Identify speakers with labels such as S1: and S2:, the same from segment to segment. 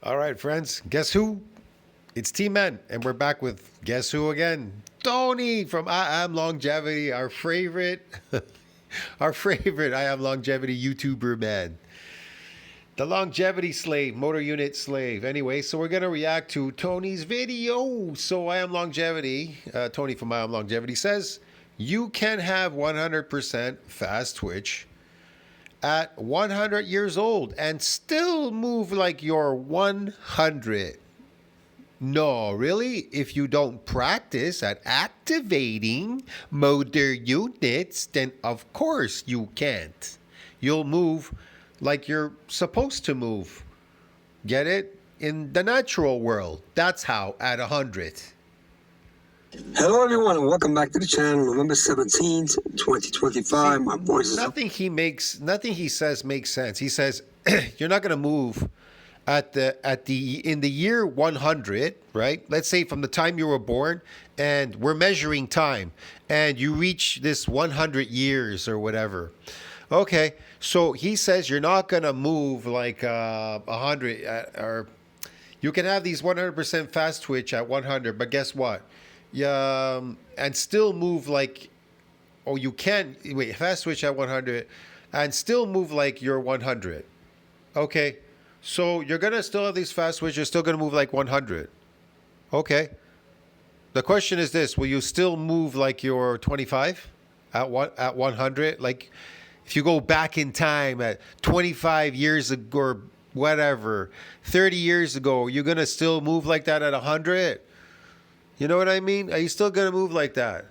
S1: All right, friends. Guess who? It's T-Man, and we're back with guess who again? Tony from I Am Longevity, our favorite, our favorite I Am Longevity YouTuber man. The longevity slave, motor unit slave. Anyway, so we're going to react to Tony's video. So I Am Longevity, Tony from I Am Longevity says, you can have 100% fast twitch at 100 years old and still move like you're 100. No, really? If you don't practice at activating motor units, then of course you can't. You'll move like you're supposed to move. Get it? In the natural world. That's how at 100.
S2: Hello everyone and welcome back to the channel. November 17th, 2025. My voice is
S1: nothing he says makes sense. He says you're not going to move in the year 100, right? Let's say from the time you were born, and we're measuring time, and you reach this 100 years or whatever. Okay, so he says you're not going to move like 100, or you can have these 100% fast twitch at 100, but guess what? Yeah, and still move like, oh, you can, wait, fast twitch at 100 and still move like you're 100. Okay, so you're going to still have these fast twitch, you're still going to move like 100. Okay. The question is this, will you still move like you're 25 at 100? Like if you go back in time at 25 years ago or whatever, 30 years ago, you're going to still move like that at 100? You know what I mean? Are you still going to move like that?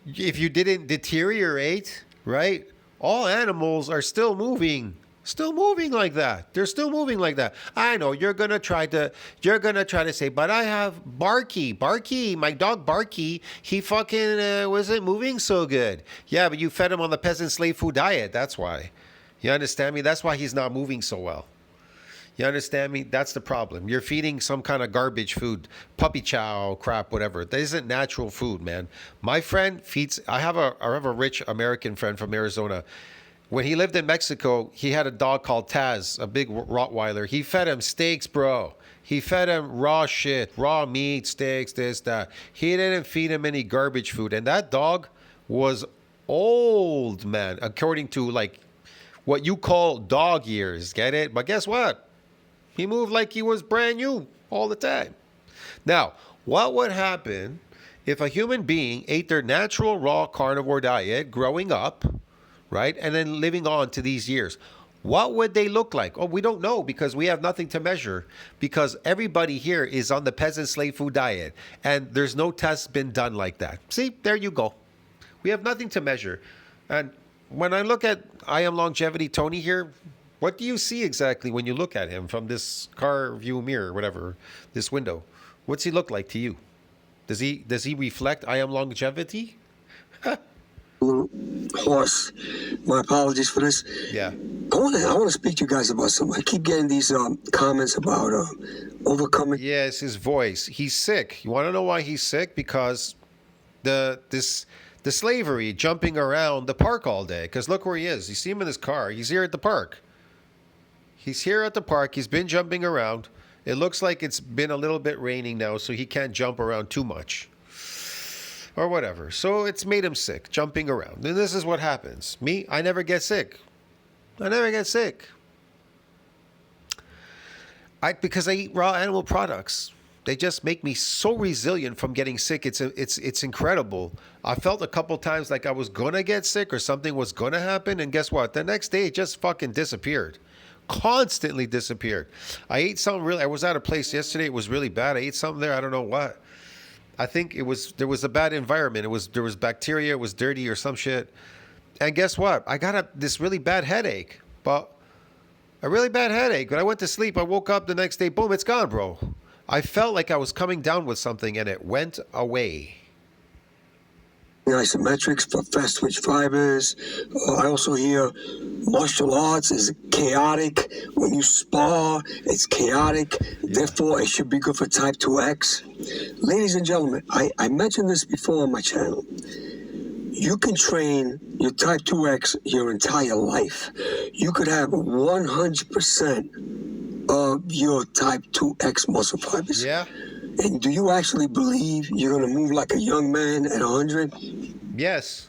S1: If you didn't deteriorate, right? All animals are still moving like that. They're still moving like that. I know you're going to try to say, but I have Barky, my dog Barky, he fucking wasn't moving so good. Yeah, but you fed him on the peasant slave food diet. That's why. You understand me? That's why he's not moving so well. You understand me? That's the problem. You're feeding some kind of garbage food, puppy chow, crap, whatever. That isn't natural food, man. My friend feeds. I have a rich American friend from Arizona. When he lived in Mexico, he had a dog called Taz, a big Rottweiler. He fed him steaks, bro. He fed him raw shit, raw meat, steaks, this, that. He didn't feed him any garbage food. And that dog was old, man, according to like what you call dog years. Get it? But guess what? He moved like he was brand new all the time. Now, what would happen if a human being ate their natural raw carnivore diet growing up, right, and then living on to these years? What would they look like? Oh, we don't know because we have nothing to measure because everybody here is on the peasant slave food diet and there's no test been done like that. See, there you go. We have nothing to measure. And when I look at I Am Longevity Tony here, what do you see exactly when you look at him from this car view mirror, whatever, this window? What's he look like to you? Does he reflect I Am Longevity?
S2: horse. My apologies for this.
S1: Yeah.
S2: I want to speak to you guys about something. I keep getting these comments about overcoming.
S1: Yes, his voice. He's sick. You want to know why he's sick? Because the slavery, jumping around the park all day. Because look where he is. You see him in his car. He's here at the park. He's here at the park. He's been jumping around. It looks like it's been a little bit raining now, so he can't jump around too much. Or whatever. So it's made him sick, jumping around. And this is what happens. Me, I never get sick. I never get sick. Because I eat raw animal products. They just make me so resilient from getting sick. It's incredible. I felt a couple times like I was going to get sick or something was going to happen. And guess what? The next day, it just fucking disappeared. Constantly disappeared. I ate something I was at a place yesterday. It was really bad. I ate something there. I don't know what. I think there was a bad environment. There was bacteria. It was dirty or some shit. And guess what? I got this really bad headache. But a really bad headache. When I went to sleep, I woke up the next day. Boom, it's gone, bro. I felt like I was coming down with something and it went away.
S2: Isometrics for fast twitch fibers. I also hear martial arts is chaotic. When you spar, it's chaotic. Therefore, it should be good for type 2X. Ladies and gentlemen, I mentioned this before on my channel. You can train your type 2X your entire life. You could have 100% of your type 2X muscle fibers.
S1: Yeah.
S2: And do you actually believe you're going to move like a young man at 100?
S1: Yes.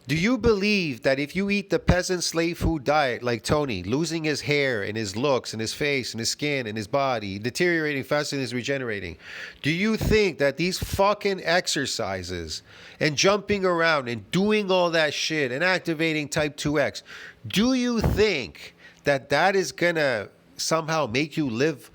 S1: Do you believe that if you eat the peasant slave food diet like Tony, losing his hair and his looks and his face and his skin and his body, deteriorating faster than he's regenerating, do you think that these fucking exercises and jumping around and doing all that shit and activating type 2X, do you think that that is gonna somehow make you live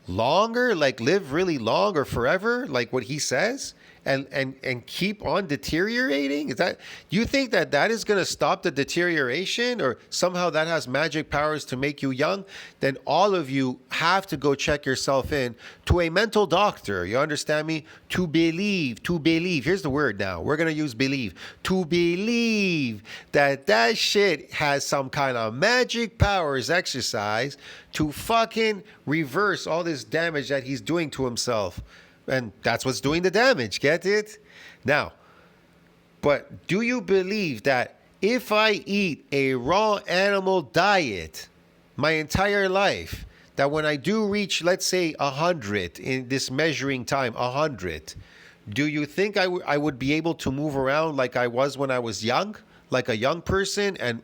S1: longer, like live really long or forever, like what he says, and keep on deteriorating? Is that, you think that that is going to stop the deterioration, or somehow that has magic powers to make you young? Then all of you have to go check yourself in to a mental doctor. You understand me? To believe, here's the word now, we're going to use believe, to believe that that shit has some kind of magic powers exercise to fucking reverse all this damage that he's doing to himself. And that's what's doing the damage. Get it? Now, but do you believe that if I eat a raw animal diet my entire life, that when I do reach, let's say, 100 in this measuring time, 100, do you think I would be able to move around like I was when I was young? Like a young person, and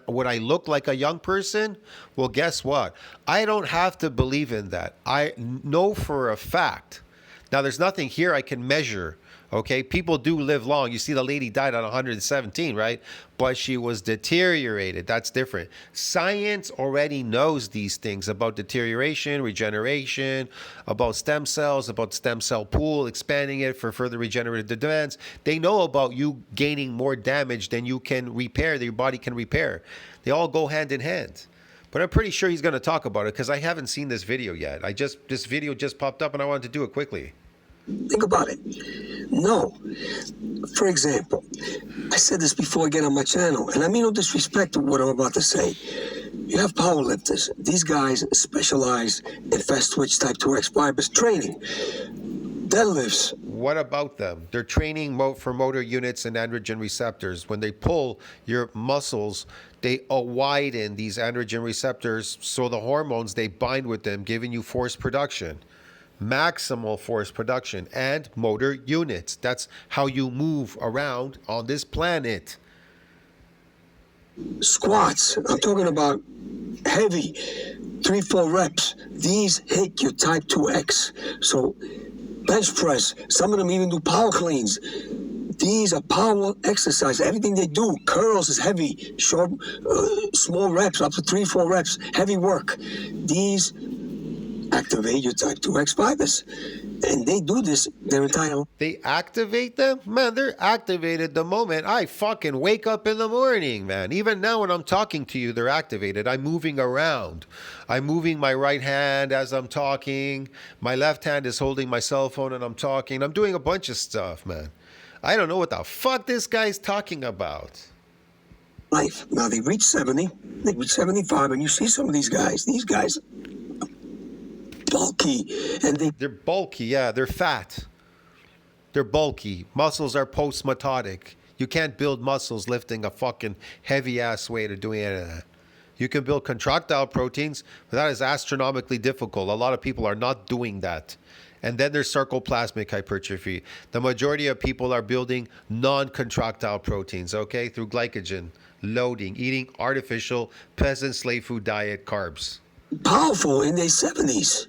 S1: would I look like a young person? Well, guess what? I don't have to believe in that. I know for a fact. Now, there's nothing here I can measure, okay? People do live long. You see the lady died at 117, right? But she was deteriorated. That's different. Science already knows these things about deterioration, regeneration, about stem cells, about stem cell pool, expanding it for further regenerative demands. They know about you gaining more damage than you can repair, that your body can repair. They all go hand in hand. But I'm pretty sure he's going to talk about it because I haven't seen this video yet. This video just popped up and I wanted to do it quickly.
S2: Think about it. No. For example, I said this before again on my channel, and I mean no disrespect to what I'm about to say. You have powerlifters. These guys specialize in fast twitch type 2X fibers training. Deadlifts.
S1: What about them? They're training for motor units and androgen receptors. When they pull your muscles, they widen these androgen receptors, so the hormones, they bind with them, giving you force production, maximal force production, and motor units. That's how you move around on this planet.
S2: Squats. I'm talking about heavy, 3-4 reps. These hit your type 2X. So bench press. Some of them even do power cleans. These are power exercises. Everything they do, curls is heavy, short, small reps, up to 3-4 reps, heavy work. These activate your type 2X fibers. And they do this their entire life.
S1: They activate them? Man, they're activated the moment I fucking wake up in the morning, man. Even now when I'm talking to you, they're activated. I'm moving around. I'm moving my right hand as I'm talking. My left hand is holding my cell phone and I'm talking. I'm doing a bunch of stuff, man. I don't know what the fuck this guy's talking about.
S2: Life. Now they reach 70, they reach 75, and you see some of these guys bulky, and
S1: they're bulky, yeah, they're fat. They're bulky. Muscles are post-mitotic. You can't build muscles lifting a fucking heavy-ass weight or doing any of that. You can build contractile proteins, but that is astronomically difficult. A lot of people are not doing that. And then there's sarcoplasmic hypertrophy. The majority of people are building non-contractile proteins, okay, through glycogen loading, eating artificial peasant slave food diet carbs.
S2: Powerful in their 70s.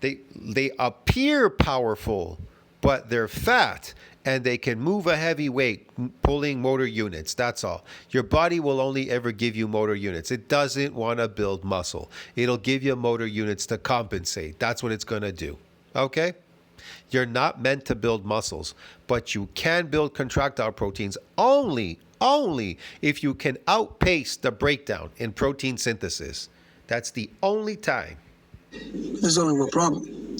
S1: They appear powerful, but they're fat, and they can move a heavy weight pulling motor units. That's all. Your body will only ever give you motor units. It doesn't want to build muscle. It'll give you motor units to compensate. That's what it's going to do. Okay? You're not meant to build muscles, but you can build contractile proteins only if you can outpace the breakdown in protein synthesis. That's the only time.
S2: There's only one problem.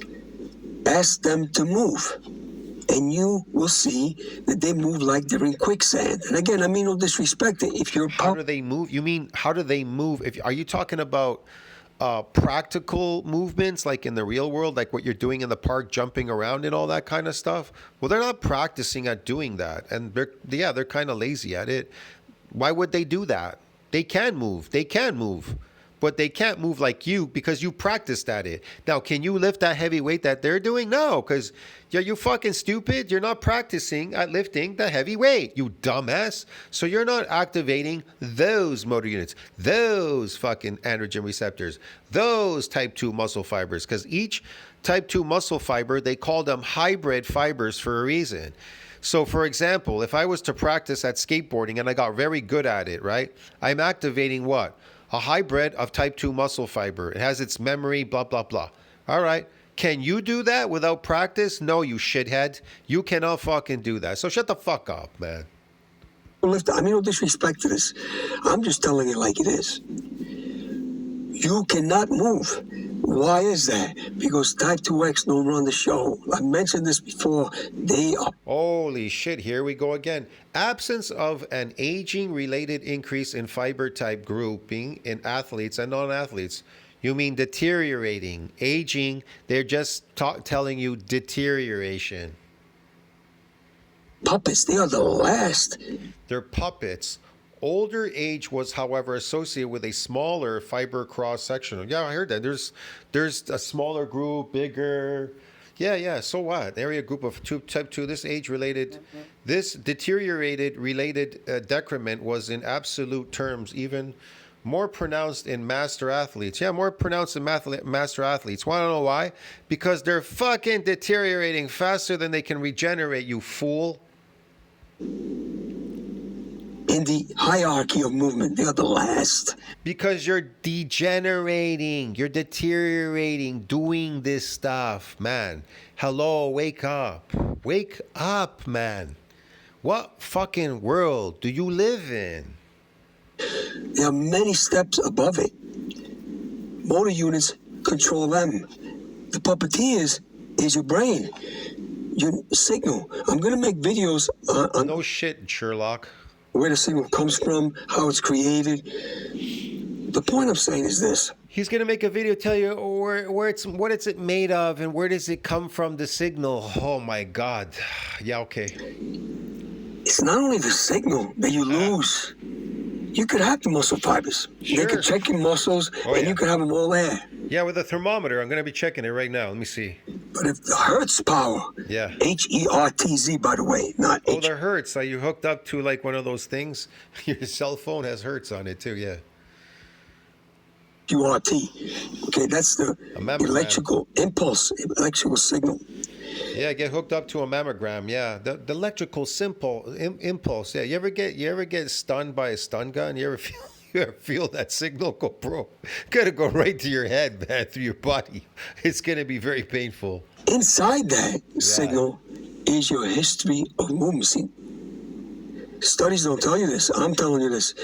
S2: Ask them to move, and you will see that they move like they're in quicksand. And again, I mean no disrespect. If you're
S1: how do they move? You mean how do they move? Are you talking about practical movements, like in the real world, like what you're doing in the park, jumping around and all that kind of stuff? Well, they're not practicing at doing that, and they're kind of lazy at it. Why would they do that? They can move. but they can't move like you because you practiced at it. Now, can you lift that heavy weight that they're doing? No, because you fucking stupid. You're not practicing at lifting the heavy weight, you dumbass. So you're not activating those motor units, those fucking androgen receptors, those type 2 muscle fibers, because each type 2 muscle fiber, they call them hybrid fibers for a reason. So, for example, if I was to practice at skateboarding and I got very good at it, right? I'm activating what? A hybrid of type 2 muscle fiber. It has its memory, blah, blah, blah. All right. Can you do that without practice? No, you shithead. You cannot fucking do that. So shut the fuck up, man.
S2: I mean, no disrespect to this. I'm just telling it like it is. You cannot move. Why is that? Because type 2X don't run the show. I mentioned this before. They are...
S1: Holy shit, here we go again. Absence of an aging-related increase in fiber type grouping in athletes and non-athletes. You mean deteriorating. Aging, they're just telling you deterioration.
S2: Puppets, they are the last.
S1: They're puppets. Older age was, however, associated with a smaller fiber cross-section. Yeah, I heard that. There's a smaller group, bigger. Yeah. So what? Area group of type 2. This age-related, this deteriorated related decrement was in absolute terms even more pronounced in master athletes. Yeah, more pronounced in master athletes. Want to know why? Because they're fucking deteriorating faster than they can regenerate, you fool.
S2: In the hierarchy of movement, they are the last.
S1: Because you're degenerating, you're deteriorating, doing this stuff, man. Hello, wake up. Wake up, man. What fucking world do you live in?
S2: There are many steps above it. Motor units control them. The puppeteers is your brain, your signal. I'm going to make videos on
S1: no shit, Sherlock.
S2: Where the signal comes from, how it's created. The point I'm saying is this.
S1: He's going to make a video tell you what it's made of and where does it come from, the signal. Oh, my God. Yeah, okay.
S2: It's not only the signal that you lose. You could have the muscle fibers.
S1: Sure.
S2: They could check your muscles, and you could have them all there.
S1: Yeah, with a thermometer. I'm going to be checking it right now. Let me see.
S2: But if the Hertz power, Hertz, by the way, not
S1: H. Oh, the Hertz. Are you hooked up to like one of those things? Your cell phone has Hertz on it too, yeah.
S2: QRT. Okay, that's the electrical impulse, electrical signal.
S1: Yeah, get hooked up to a mammogram. Yeah, the electrical impulse. Yeah, you ever get stunned by a stun gun? You ever feel that signal go, bro? Gotta go right to your head, man, through your body. It's gonna be very painful.
S2: Inside that signal is your history of movement. See, studies don't tell you this. I'm telling you this.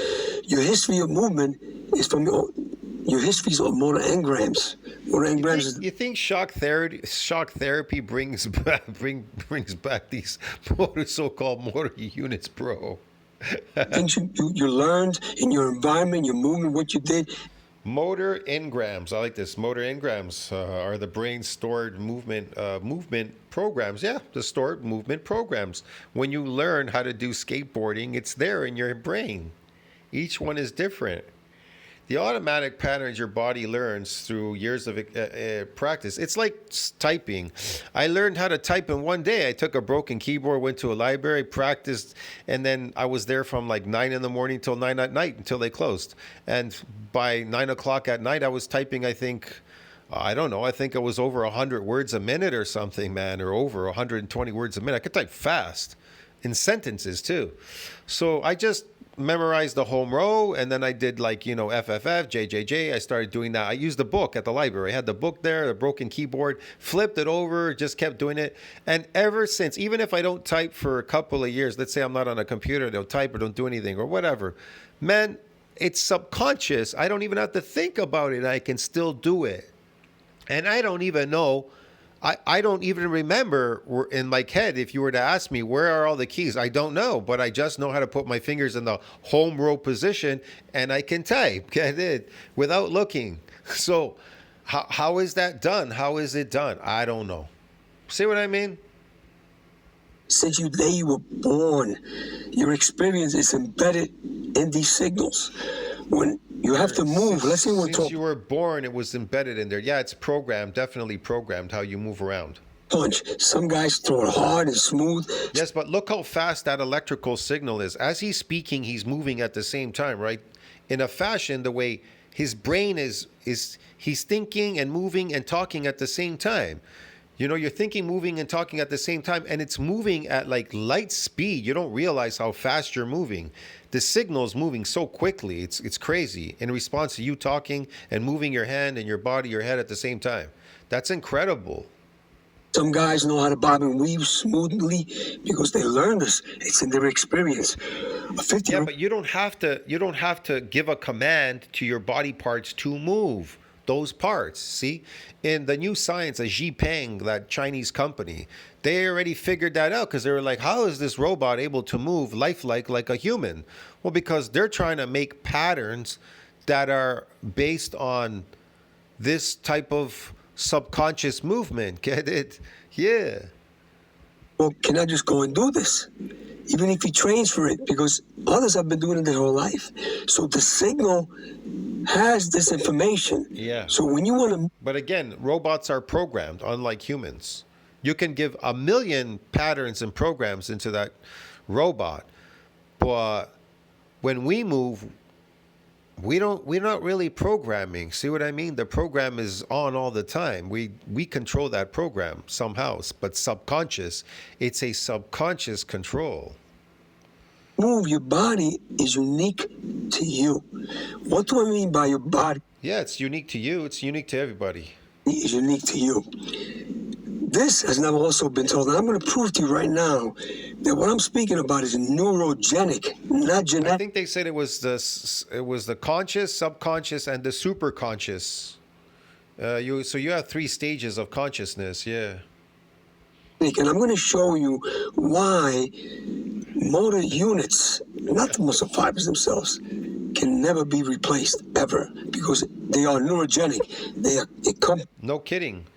S2: Your history of movement is from your histories of motor engrams.
S1: You think shock therapy brings back these so-called motor units, bro?
S2: Things you learned in your environment, your movement, what you did.
S1: Motor engrams. I like this. Motor engrams are the brain's stored movement programs. Yeah, the stored movement programs. When you learn how to do skateboarding, it's there in your brain. Each one is different. The automatic patterns your body learns through years of practice. It's like typing. I learned how to type in one day. I took a broken keyboard, went to a library, practiced, and then I was there from like 9 in the morning till 9 at night until they closed. And by 9 o'clock at night, I was typing, I think it was over 100 words a minute or something, man, or over 120 words a minute. I could type fast in sentences too. So I just memorized the home row, and then I did FFF, JJJ. I started doing that. I used the book at the library. I had the book there, the broken keyboard, flipped it over, just kept doing it. And ever since, even if I don't type for a couple of years, let's say I'm not on a computer, don't type or don't do anything or whatever, man, it's subconscious. I don't even have to think about it. I can still do it. And I don't even know. I don't even remember in my head, if you were to ask me, where are all the keys? I don't know, but I just know how to put my fingers in the home row position and I can type, get it, without looking. So how is that done? How is it done? I don't know. See what I mean?
S2: Since the day you were born, your experience is embedded in these signals. when you have to move, let's say we're
S1: Since
S2: talking
S1: you were born, it was embedded in there. Yeah, it's programmed, definitely programmed how you move around.
S2: punch. Some guys throw it hard and smooth.
S1: Yes, but look how fast that electrical signal is. As he's speaking, he's moving at the same time, right? In a fashion, the way his brain is he's thinking and moving and talking at the same time. You know, you're thinking, moving, and talking at the same time, and it's moving at like light speed. You don't realize how fast you're moving. The signal's moving so quickly. It's crazy in response to you talking and moving your hand and your body, your head at the same time. That's incredible.
S2: Some guys know how to bob and weave smoothly because they learned this. It's in their experience. A 50
S1: Yeah, but you don't have to give a command to your body parts to move those parts. See, in the new science, a Xipeng, that Chinese company, they already figured that out because they were like, how is this robot able to move lifelike like a human? Well, because they're trying to make patterns that are based on this type of subconscious movement. Get it? Yeah.
S2: well, can I just go and do this? Even if he trains for it, because others have been doing it their whole life. So the signal has this information.
S1: Yeah.
S2: So when you want to,
S1: But again, robots are programmed, unlike humans. You can give a million patterns and programs into that robot, but when we move, we're not really programming. See what I mean? The program is on all the time. We control that program somehow, but subconscious, it's a subconscious control.
S2: move, your body is unique to you. What do I mean by your body
S1: Yeah, it's unique to you. It's unique to everybody.
S2: is unique to you? This has never also been told, and I'm going to prove to you right now that what I'm speaking about is neurogenic, not
S1: I
S2: genetic.
S1: think they said it was the conscious, subconscious, and the superconscious. So you have three stages of consciousness. Yeah.
S2: And I'm going to show you why motor units, not the muscle fibers themselves, can never be replaced ever because they are neurogenic. They come.
S1: No kidding.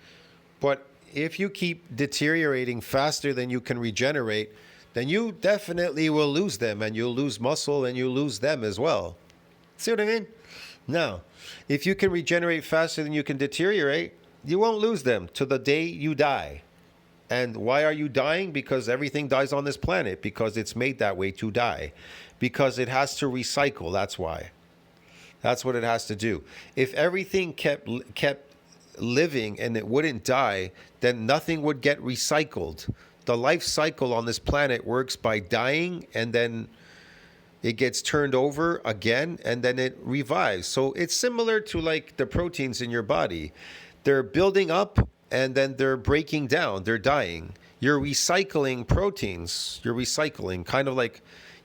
S1: But if you keep deteriorating faster than you can regenerate, then you definitely will lose them, and you'll lose muscle and you'll lose them as well. See what I mean? Now, if you can regenerate faster than you can deteriorate, you won't lose them to the day you die. And why are you dying? Because everything dies on this planet, because it's made that way to die, because it has to recycle. That's why. That's what it has to do. If everything kept living and it wouldn't die, then nothing would get recycled. The life cycle on this planet works by dying, and then it gets turned over again, and then it revives. So it's similar to like the proteins in your body. They're building up and then they're breaking down, they're dying. You're recycling proteins. You're recycling,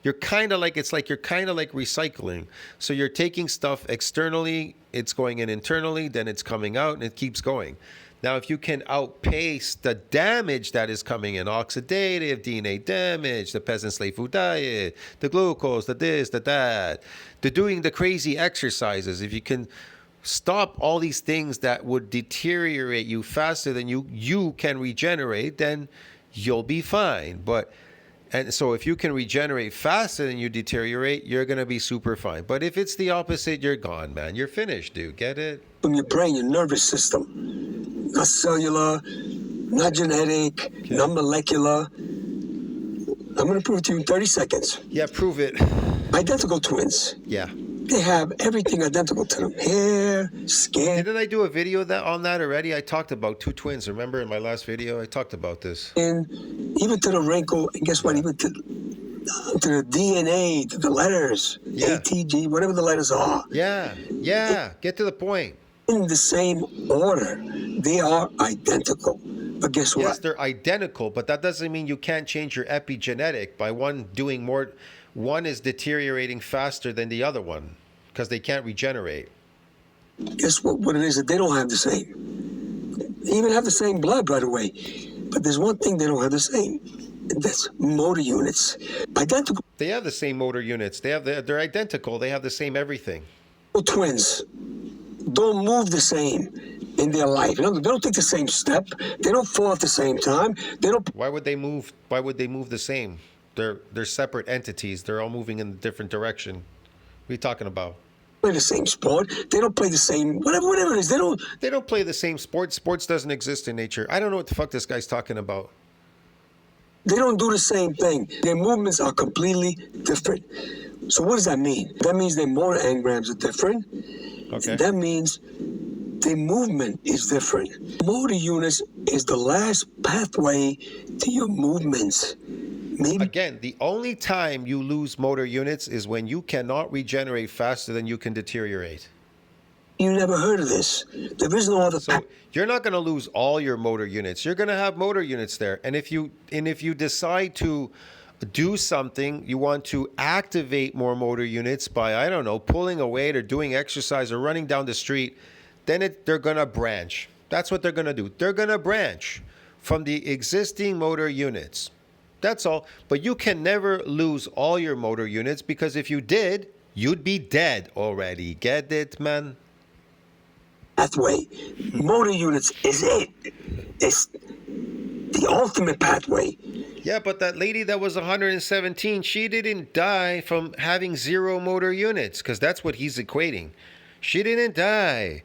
S1: you're kind of like recycling. So you're taking stuff externally, it's going in internally, then it's coming out, and it keeps going. Now, if you can outpace the damage that is coming in, oxidative DNA damage, the peasant slave food diet, the glucose, the this, the that, the doing the crazy exercises, if you can stop all these things that would deteriorate you faster than you can regenerate, then you'll be fine. And so if you can regenerate faster than you deteriorate, you're going to be super fine. But if it's the opposite, you're gone, man. You're finished, dude. Get it?
S2: From your brain, your nervous system, not cellular, not genetic,
S1: Okay.
S2: not molecular. I'm going to prove it to you in 30 seconds.
S1: Yeah, prove it.
S2: Identical twins.
S1: Yeah.
S2: They have everything identical to them. Hair, skin.
S1: Didn't I do a video on that already? I talked about two twins. Remember in my last video, I talked about this.
S2: And even to the wrinkle, and guess what? Even to the DNA, to the letters,
S1: Yeah.
S2: ATG, whatever the letters are,
S1: Yeah. Get to the point.
S2: in the same order. They are identical. But guess what?
S1: Yes, they're identical, but that doesn't mean you can't change your epigenetic by one doing more. One is deteriorating faster than the other one because they can't regenerate.
S2: Guess what it is that they don't have the same. They even have the same blood, by the way. But there's one thing they don't have the same. And that's motor units. Identical
S1: They have the same motor units. They're identical. They have the same everything.
S2: twins don't move the same in their life. They don't take the same step. They don't fall at the same time. They don't.
S1: Why would they move? Why would they move the same? They're separate entities. They're all moving in a different direction. What are you talking about?
S2: play the same sport. They don't play the same whatever it is.
S1: They don't play the same sport. Sports doesn't exist in nature. I don't know what the fuck this guy's talking about.
S2: They don't do the same thing. Their movements are completely different. So what does that mean? That means their motor engrams are different.
S1: Okay.
S2: That means their movement is different. Motor units is the last pathway to your movements. Maybe
S1: Again, the only time you lose motor units is when you cannot regenerate faster than you can deteriorate.
S2: you never heard of this. There is no other.
S1: So you're not going to lose all your motor units. You're going to have motor units there. And if you decide to do something, you want to activate more motor units by, I don't know, pulling a weight or doing exercise or running down the street, then they're going to branch. That's what they're going to do. They're going to branch from the existing motor units. That's all. But you can never lose all your motor units, because if you did, you'd be dead already. Get it, man?
S2: Pathway. Motor units is it. It's the ultimate pathway.
S1: Yeah, but that lady that was 117, she didn't die from having zero motor units, because that's what he's equating. She didn't die.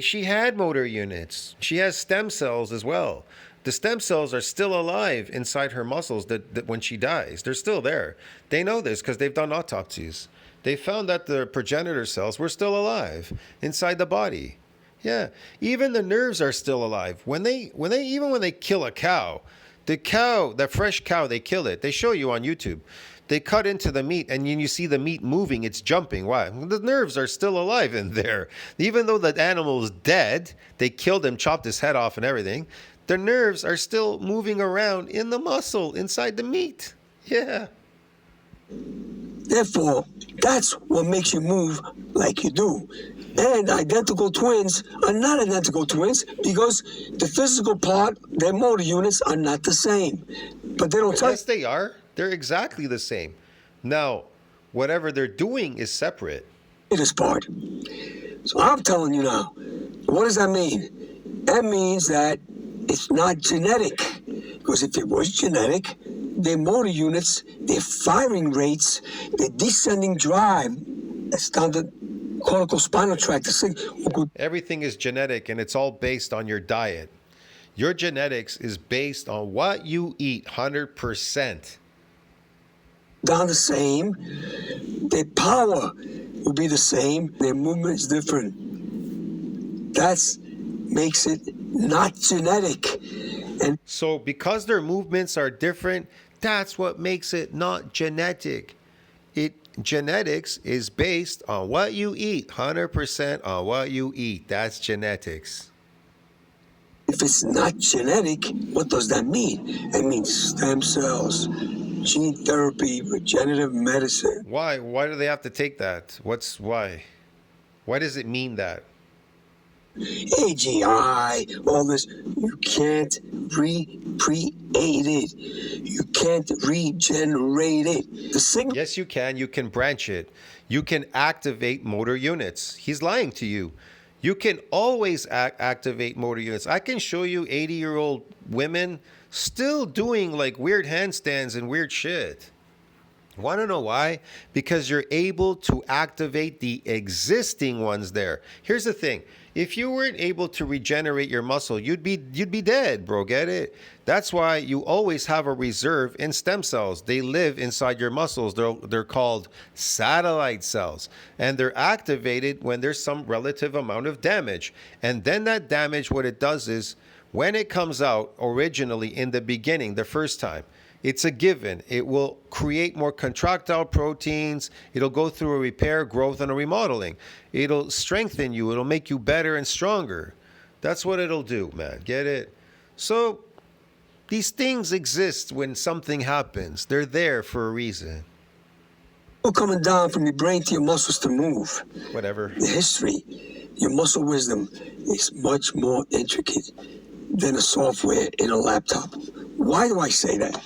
S1: She had motor units. She has stem cells as well. The stem cells are still alive inside her muscles that when she dies. They're still there. They know this because they've done autopsies. They found that the progenitor cells were still alive inside the body. Yeah, even the nerves are still alive. When they kill a cow, that fresh cow, they kill it. They show you on YouTube. They cut into the meat, and you see the meat moving. It's jumping. Why? The nerves are still alive in there. Even though the animal is dead, they killed him, chopped his head off and everything. The nerves are still moving around in the muscle, inside the meat. Yeah.
S2: Therefore, that's what makes you move like you do. And identical twins are not identical twins because the physical part, their motor units are not the same. But they don't tell
S1: Yes, they are. They're exactly the same. Now, whatever they're doing is separate.
S2: you this part. So I'm telling you now, what does that mean? That means that it's not genetic. Because if it was genetic, their motor units, their firing rates, their descending drive, that's down the cortical spinal tract.
S1: Everything is genetic, and it's all based on your diet. Your genetics is based on what you eat, 100%.
S2: Down the same, their power will be the same, their movement is different. That's makes it not genetic. And
S1: So because their movements are different, that's what makes it not genetic. Genetics is based on what you eat, 100% on what you eat. That's genetics.
S2: if it's not genetic, what does that mean? It means stem cells, gene therapy, regenerative medicine.
S1: Why? Why do they have to take that? Why? Why does it mean that?
S2: AGI, all this, you can't recreate it. You can't regenerate it. The signal.
S1: Yes, you can. You can branch it. You can activate motor units. He's lying to you. You can always activate motor units. I can show you 80-year-old women still doing like weird handstands and weird shit. Want to know why? Because you're able to activate the existing ones there. Here's the thing. If you weren't able to regenerate your muscle, you'd be dead, bro. Get it? That's why you always have a reserve in stem cells. They live inside your muscles. They're called satellite cells, and they're activated when there's some relative amount of damage. And then that damage, what it does is, when it comes out originally in the beginning, the first time, it's a given. It will create more contractile proteins. It'll go through a repair, growth, and a remodeling. It'll strengthen you. It'll make you better and stronger. That's what it'll do, man. Get it? So these things exist when something happens. They're there for a reason.
S2: Coming down from your brain to your muscles to move.
S1: Whatever.
S2: The history, your muscle wisdom is much more intricate than a software in a laptop. Why do I say that?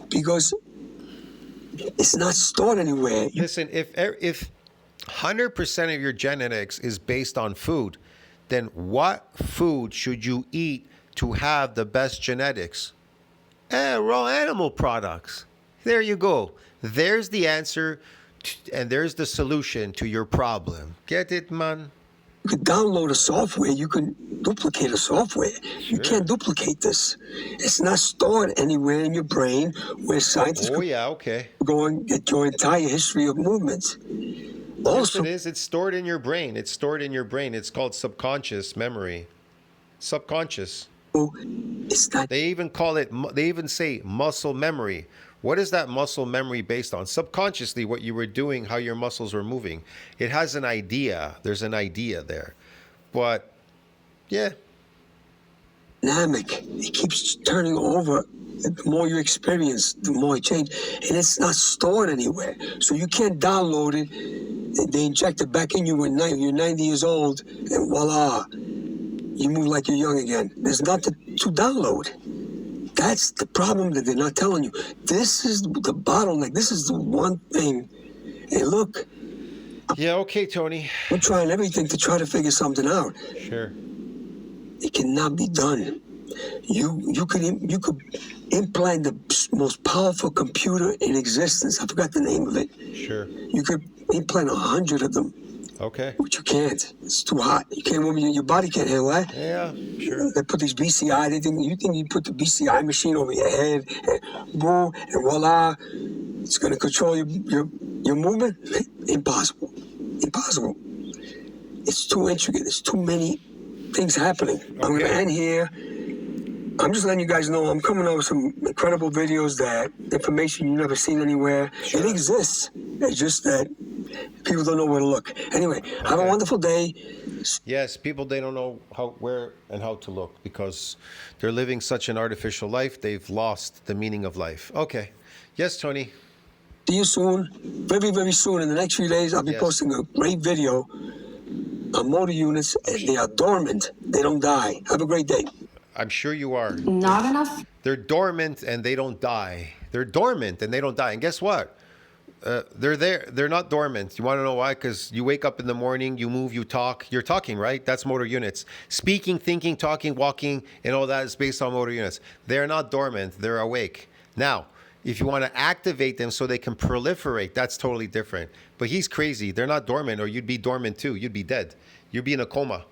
S2: Because it's not stored anywhere.
S1: Listen, if 100% of your genetics is based on food, then what food should you eat to have the best genetics? Raw animal products. There you go. There's the answer And there's the solution to your problem. Get it, man?
S2: You can download a software. You can duplicate a software. You can't duplicate this. It's not stored anywhere in your brain where scientists
S1: Oh,
S2: could
S1: yeah, okay.
S2: go and get your entire history of movements.
S1: Yes,
S2: Also,
S1: it is. It's stored in your brain. It's stored in your brain. It's called subconscious memory. Subconscious.
S2: it's not.
S1: They even say muscle memory. What is that muscle memory based on? Subconsciously, what you were doing, how your muscles were moving. It has an idea. There's an idea there. But, yeah.
S2: Dynamic. It keeps turning over. The more you experience, the more it changes. And it's not stored anywhere. So you can't download it. They inject it back in you when you're 90 years old, and voila, you move like you're young again. There's nothing to download. That's the problem that they're not telling you. This is the bottleneck. This is the one thing. Hey, look,
S1: Yeah, okay, Tony.
S2: we're trying everything to try to figure something out.
S1: Sure.
S2: It cannot be done. You could implant the most powerful computer in existence. I forgot the name of it.
S1: Sure.
S2: You could implant 100 of them,
S1: Okay.
S2: but you can't. It's too hot. You can't. Your body can't handle that.
S1: Yeah, sure.
S2: They put these BCI. You think you put the BCI machine over your head, and boom, and voila, it's going to control your movement? Impossible. Impossible. It's too intricate. There's too many things happening. I'm going to end here. I'm just letting you guys know I'm coming up with some incredible videos, that information you've never seen anywhere.
S1: Sure.
S2: It exists. It's just that people don't know where to look. Anyway, have a wonderful day.
S1: Yes, people, they don't know where and how to look because they're living such an artificial life. They've lost the meaning of life. Okay. Yes, Tony.
S2: See you soon. Very, very soon. In the next few days, I'll be posting a great video on motor units. They are dormant. They don't die. Have a great day.
S1: I'm sure you are.
S3: Not enough.
S1: They're dormant and they don't die. They're dormant and they don't die. And guess what? They're there. They're not dormant. You want to know why? Because you wake up in the morning, you move, you talk. You're talking, right? That's motor units. Speaking, thinking, talking, walking, and all that is based on motor units. They're not dormant. They're awake. Now, if you want to activate them so they can proliferate, that's totally different. But he's crazy. They're not dormant, or you'd be dormant too. You'd be dead. You'd be in a coma.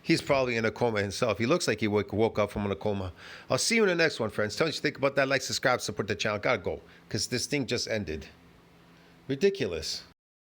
S1: He's probably in a coma himself. He looks like he woke up from a coma. I'll see you in the next one, friends. Tell me what you think about that. Like, subscribe, support the channel. Gotta go, because this thing just ended. Ridiculous.